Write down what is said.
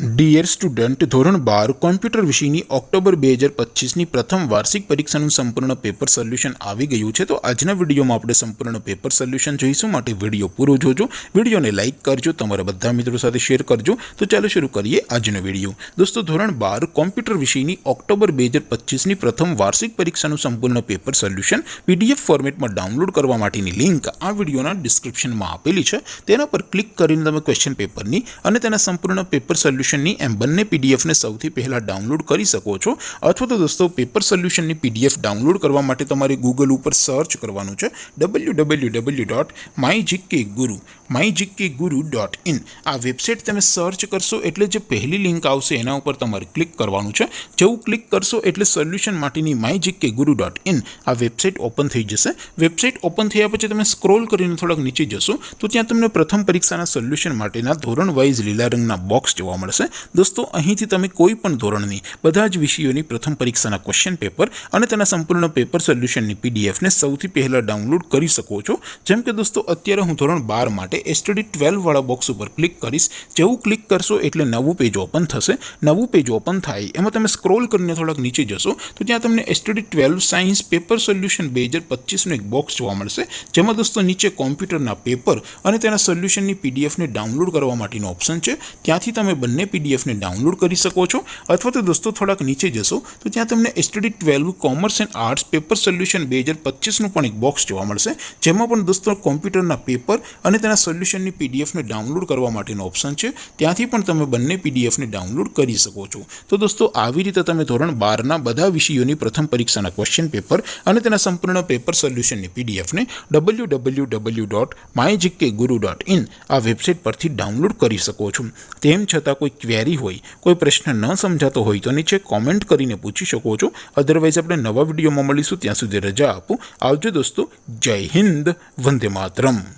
Dear student, ધોરણ 12 computer વિષયની October 2025ની પ્રથમ વાર્ષિક પરીક્ષાનું સંપૂર્ણ પેપર સોલ્યુશન આવી ગયું છે। તો આજના વિડીયોમાં આપણે સંપૂર્ણ પેપર સોલ્યુશન જોઈશું, માટે વિડીયો પૂરો જોજો, વિડીયોને લાઇક કરજો, તમારા બધા મિત્રો સાથે શેર કરજો। તો ચાલો શરૂ કરીએ આજનો વિડીયો। દોસ્તો, ધોરણ 12 કોમ્પ્યુટર વિષયની ઓક્ટોબર 2025ની પ્રથમ વાર્ષિક પરીક્ષાનું સંપૂર્ણ પેપર સોલ્યુશન પીડીએફ ફોર્મેટમાં ડાઉનલોડ કરવા માટેની લિંક આ વિડીયોના ડિસ્ક્રિપ્શનમાં આપેલી છે। તેના પર ક્લિક કરીને તમે ક્વેશ્ચન પેપરની અને તેના સંપૂર્ણ પેપર સોલ્યુશન એમ બંને પીડીએફ ને સૌથી પહેલા ડાઉનલોડ કરી શકો છો। અથવા તો દોસ્તો, પેપર સોલ્યુશનની પીડીએફ ડાઉનલોડ કરવા માટે તમારે ગૂગલ ઉપર સર્ચ કરવાનું છે www.mygkguru.in। આ વેબસાઇટ તમે સર્ચ કરશો એટલે જે પહેલી લિંક આવશે એના ઉપર તમારે ક્લિક કરવાનું છે। જેવું ક્લિક કરશો એટલે સોલ્યુશન માટેની mygkguru.in આ વેબસાઇટ ઓપન થઈ જશે। વેબસાઇટ ઓપન થયા પછી તમે સ્ક્રોલ કરીને થોડાક નીચે જશો તો ત્યાં તમને પ્રથમ પરીક્ષાના સોલ્યુશન માટેના ધોરણ વાઇઝ લીલા રંગના બોક્સ જોવા મળશે। દોસ્તો, અહીંથી તમે કોઈ પણ ધોરણની બધા જ વિષયોની પ્રથમ પરીક્ષાના ક્વેશ્ચન પેપર અને તેના સંપૂર્ણ પેપર સોલ્યુશનની પીડીએફને સૌથી પહેલા ડાઉનલોડ કરી શકો છો। જેમ કે દોસ્તો, અત્યારે હું ધોરણ 12 માટે STD 12 વાળા બોક્સ ઉપર ક્લિક કરીશ। જેવું ક્લિક કરશો એટલે નવું પેજ ઓપન થશે। નવું પેજ ઓપન થાય એમાં તમે સ્ક્રોલ કરીને થોડાક નીચે જશો તો ત્યાં તમને STD 12 સાયન્સ પેપર સોલ્યુશન 2025નું એક બોક્સ જોવા મળશે, જેમાં દોસ્તો નીચે કોમ્પ્યુટરના પેપર અને તેના સોલ્યુશનની પીડીએફને ડાઉનલોડ કરવા માટેનો ઓપ્શન છે। ત્યાંથી તમે બંને પીડીએફને ડાઉનલોડ કરી શકો છો। અથવા તો દોસ્તો, થોડાક નીચે જશો તો ત્યાં તમને STD 12 commerce and arts paper solution 2025નું પણ એક બોક્સ જોવા મળશે, જેમાં પણ દોસ્તો કોમ્પ્યુટરના પેપર અને તેના સોલ્યુશનની પીડીએફને ડાઉનલોડ કરવા માટેનો ઓપ્શન છે। ત્યાંથી પણ તમે બંને પીડીએફને ડાઉનલોડ કરી શકો છો। તો દોસ્તો, આવી રીતે તમે ધોરણ 12ના બધા વિષયોની પ્રથમ પરીક્ષાના ક્વેશ્ચન પેપર અને તેના સંપૂર્ણ પેપર સોલ્યુશનની પીડીએફને www.mygkguru.in આ વેબસાઇટ પરથી ડાઉનલોડ કરી શકો છો। તેમ છતાં કોઈ ક્વેરી હોય, કોઈ પ્રશ્ન ન સમજાતો હોય તો નીચે કોમેન્ટ કરીને પૂછી શકો છો। અધરવાઇઝ આપણે નવા વિડીયોમાં મળીશું, ત્યાં સુધી રજા આપો। આવજો દોસ્તો, જય હિન્દ, વંદે માતરમ।